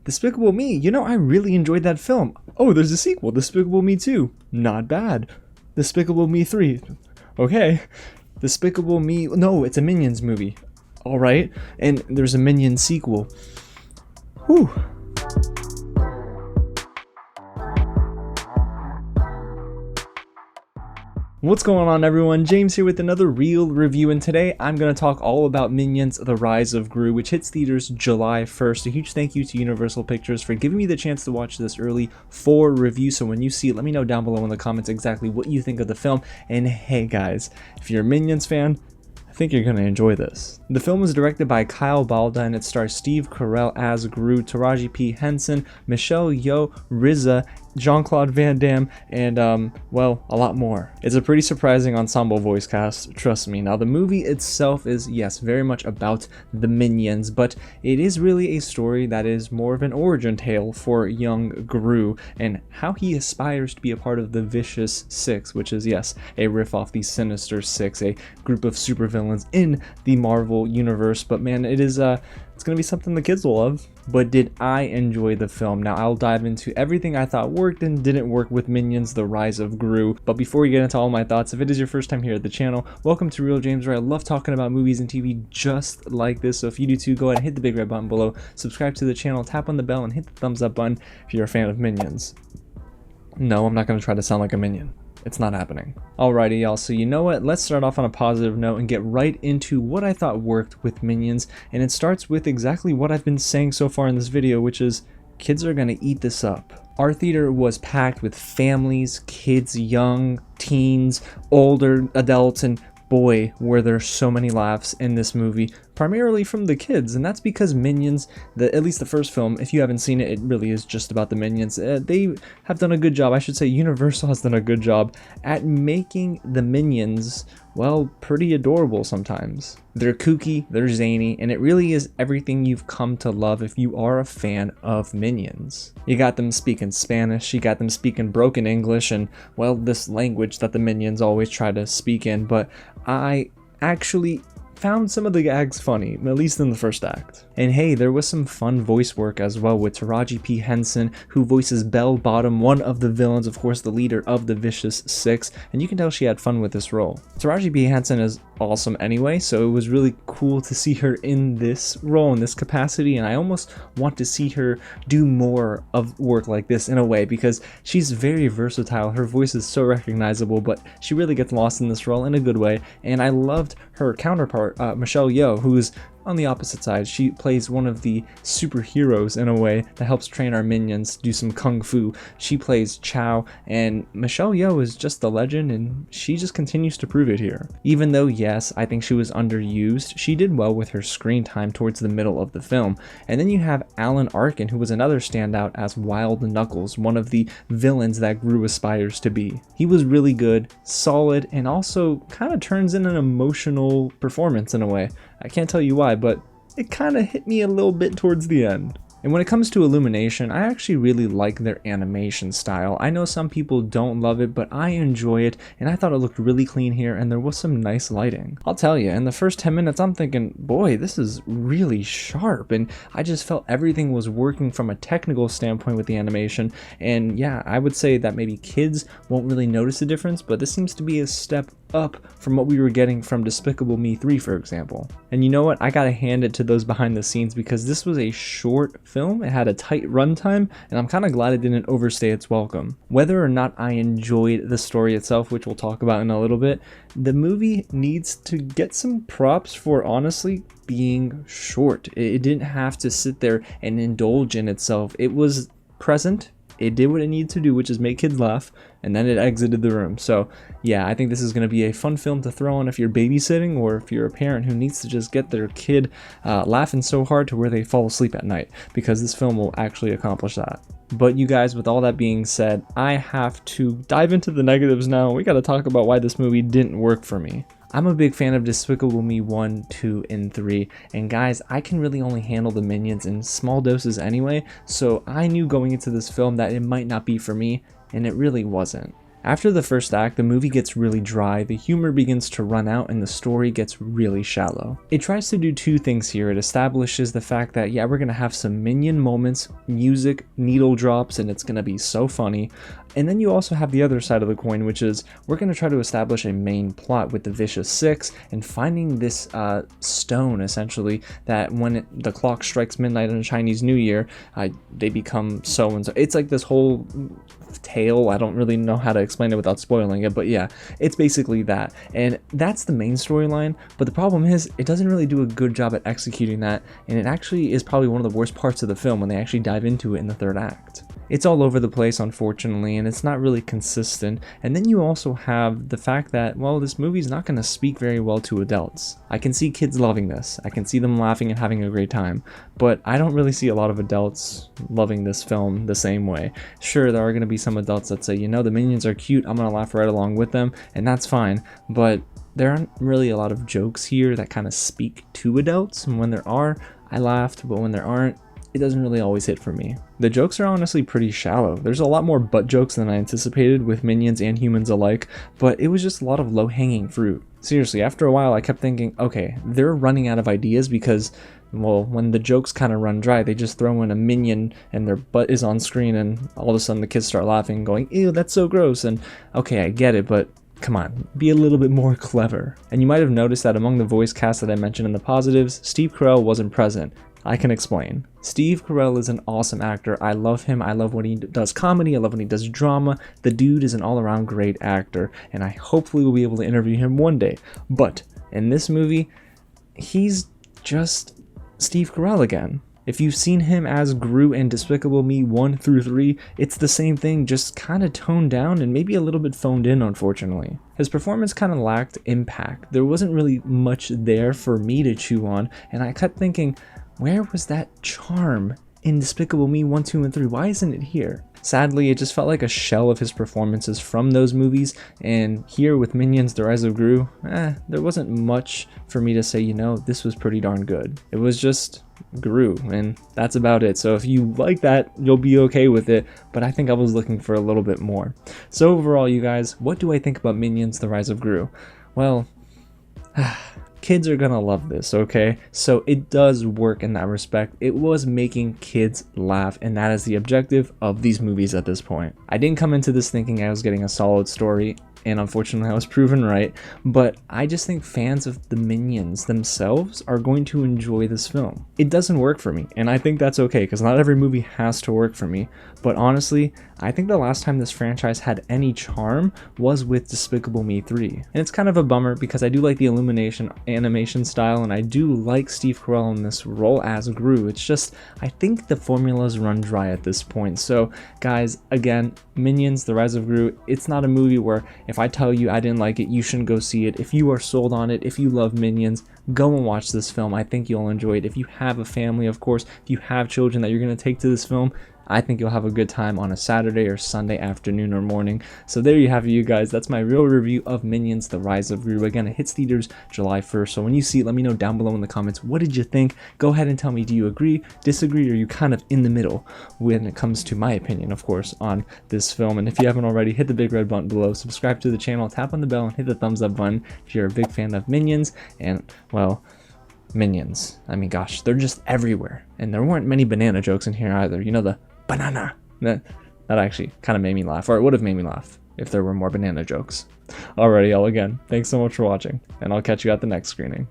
Despicable Me, you know, I really enjoyed that film. Oh, there's a sequel, Despicable Me 2. Not bad. Despicable Me 3. Okay. Despicable Me, no, it's a Minions movie. Alright. And there's a Minions sequel. Whew. What's going on, everyone? James here with another real review, and today I'm going to talk all about Minions The Rise of Gru, which hits theaters July 1st. A huge thank you to Universal Pictures for giving me the chance to watch this early for review, so when you see it, let me know down below in the comments exactly what you think of the film. And hey guys, if you're a Minions fan, I think you're going to enjoy this. The film was directed by Balda, and it stars Steve Carell as Gru, Taraji P. Henson, Michelle Yeoh, RZA, Jean-Claude Van Damme, and well, a lot more. It's a pretty surprising ensemble voice cast, trust me. Now, the movie itself is, yes, very much about the Minions, but it is really a story that is more of an origin tale for young Gru and how he aspires to be a part of the Vicious Six, which is, yes, a riff off the Sinister Six, a group of supervillains in the Marvel universe. But man, it's gonna be something the kids will love. But did I enjoy the film? Now, I'll dive into everything I thought worked and didn't work with Minions The Rise of Gru. But before we get into all my thoughts, if it is your first time here at the channel, welcome to Real James, where I love talking about movies and TV just like this. So if you do too, go ahead and hit the big red button below, subscribe to the channel, tap on the bell, and hit the thumbs up button if you're a fan of Minions. No, I'm not gonna try to sound like a Minion. It's not happening. Alrighty, y'all, so you know what? Let's start off on a positive note and get right into what I thought worked with Minions, and it starts with exactly what I've been saying so far in this video, which is kids are gonna eat this up. Our theater was packed with families, kids, young, teens, older adults, and boy, were there so many laughs in this movie, primarily from the kids, and that's because Minions, at least the first film, if you haven't seen it, it really is just about the Minions. They have done a good job, I should say Universal has done a good job at making the Minions, well, pretty adorable sometimes. They're kooky, they're zany, and it really is everything you've come to love if you are a fan of Minions. You got them speaking Spanish, you got them speaking broken English, and, well, this language that the Minions always try to speak in, but I actually found some of the gags funny, at least in the first act. And hey, there was some fun voice work as well with Taraji P. Henson, who voices Belle, one of the villains, of course the leader of the Vicious Six, and you can tell she had fun with this role. Taraji P. Henson is awesome anyway, so it was really cool to see her in this role, in this capacity, and I almost want to see her do more of work like this in a way, because she's very versatile. Her voice is so recognizable, but she really gets lost in this role in a good way, and I loved her counterpart, Michelle Yeoh, who's on the opposite side. She plays one of the superheroes in a way that helps train our Minions do some kung fu. She plays Chow, and Michelle Yeoh is just the legend, and she just continues to prove it here. Even though, yes, I think she was underused, she did well with her screen time towards the middle of the film. And then you have Alan Arkin, who was another standout as Wild Knuckles, one of the villains that Gru aspires to be. He was really good, solid, and also kind of turns in an emotional performance in a way. I can't tell you why, but it kind of hit me a little bit towards the end. And when it comes to Illumination, I actually really like their animation style. I know some people don't love it, but I enjoy it, and I thought it looked really clean here, and there was some nice lighting. I'll tell you, in the first 10 minutes, I'm thinking, boy, this is really sharp, and I just felt everything was working from a technical standpoint with the animation, and yeah, I would say that maybe kids won't really notice the difference, but this seems to be a step up from what we were getting from Despicable Me 3, for example. And you know what? I gotta hand it to those behind the scenes, because this was a short film. It had a tight runtime, and I'm kind of glad it didn't overstay its welcome. Whether or not I enjoyed the story itself, which we'll talk about in a little bit, the movie needs to get some props for honestly being short. It didn't have to sit there and indulge in itself. It was present. It did what it needed to do, which is make kids laugh, and then it exited the room. So yeah, I think this is going to be a fun film to throw on if you're babysitting, or if you're a parent who needs to just get their kid laughing so hard to where they fall asleep at night, because this film will actually accomplish that. But you guys, with all that being said, I have to dive into the negatives now. We got to talk about why this movie didn't work for me. I'm a big fan of Despicable Me 1, 2, and 3, and guys, I can really only handle the Minions in small doses anyway, so I knew going into this film that it might not be for me, and it really wasn't. After the first act, the movie gets really dry, the humor begins to run out, and the story gets really shallow. It tries to do two things here. It establishes the fact that, yeah, we're gonna have some minion moments, music, needle drops, and it's gonna be so funny. And then you also have the other side of the coin, which is we're going to try to establish a main plot with the Vicious Six and finding this stone, essentially, that when the clock strikes midnight on Chinese New Year, they become so and so. It's like this whole tale. I don't really know how to explain it without spoiling it, but yeah, it's basically that. And that's the main storyline, but the problem is it doesn't really do a good job at executing that, and it actually is probably one of the worst parts of the film when they actually dive into it in the third act. It's all over the place, unfortunately, and it's not really consistent. And then you also have the fact that, well, this movie's not going to speak very well to adults. I can see kids loving this. I can see them laughing and having a great time. But I don't really see a lot of adults loving this film the same way. Sure, there are going to be some adults that say, you know, the minions are cute, I'm going to laugh right along with them, and that's fine. But there aren't really a lot of jokes here that kind of speak to adults. And when there are, I laughed, but when there aren't, it doesn't really always hit for me. The jokes are honestly pretty shallow. There's a lot more butt jokes than I anticipated with minions and humans alike, but it was just a lot of low-hanging fruit. Seriously, after a while I kept thinking, okay, they're running out of ideas because, well, when the jokes kind of run dry, they just throw in a minion and their butt is on screen and all of a sudden the kids start laughing going, ew, that's so gross, and okay, I get it, but come on, be a little bit more clever. And you might have noticed that among the voice cast that I mentioned in the positives, Steve Carell wasn't present. I can explain. Steve Carell is an awesome actor. I love him. I love when he does comedy. I love when he does drama. The dude is an all-around great actor, and I hopefully will be able to interview him one day. But in this movie, he's just Steve Carell again. If you've seen him as Gru in Despicable Me 1 through 3, it's the same thing, just kind of toned down and maybe a little bit phoned in, unfortunately. His performance kind of lacked impact. There wasn't really much there for me to chew on, and I kept thinking, where was that charm in Despicable Me 1, 2, and 3? Why isn't it here? Sadly, it just felt like a shell of his performances from those movies, and here with Minions: The Rise of Gru, there wasn't much for me to say, you know, this was pretty darn good. It was just Gru, and that's about it. So if you like that, you'll be okay with it, but I think I was looking for a little bit more. So overall, you guys, what do I think about Minions: The Rise of Gru? Well, kids are gonna love this, okay? So it does work in that respect. It was making kids laugh, and that is the objective of these movies at this point. I didn't come into this thinking I was getting a solid story, and unfortunately I was proven right, but I just think fans of the Minions themselves are going to enjoy this film. It doesn't work for me, and I think that's okay, because not every movie has to work for me, but honestly, I think the last time this franchise had any charm was with Despicable Me 3. And it's kind of a bummer because I do like the Illumination animation style, and I do like Steve Carell in this role as Gru. It's just, I think the formulas run dry at this point. So guys, again, Minions: The Rise of Gru, it's not a movie where if I tell you I didn't like it, you shouldn't go see it. If you are sold on it, if you love Minions, go and watch this film. I think you'll enjoy it. If you have a family, of course, if you have children that you're going to take to this film, I think you'll have a good time on a Saturday or Sunday afternoon or morning. So there you have it, you guys. That's my real review of Minions: The Rise of Gru. Again, it hits theaters July 1st. So when you see it, let me know down below in the comments, what did you think? Go ahead and tell me, do you agree, disagree, or are you kind of in the middle when it comes to my opinion, of course, on this film? And if you haven't already, hit the big red button below, subscribe to the channel, tap on the bell, and hit the thumbs up button if you're a big fan of Minions. And, well, Minions. I mean, gosh, they're just everywhere. And there weren't many banana jokes in here either. You know, the banana. That actually kind of made me laugh, or it would have made me laugh if there were more banana jokes. Alrighty, y'all, again, thanks so much for watching, and I'll catch you at the next screening.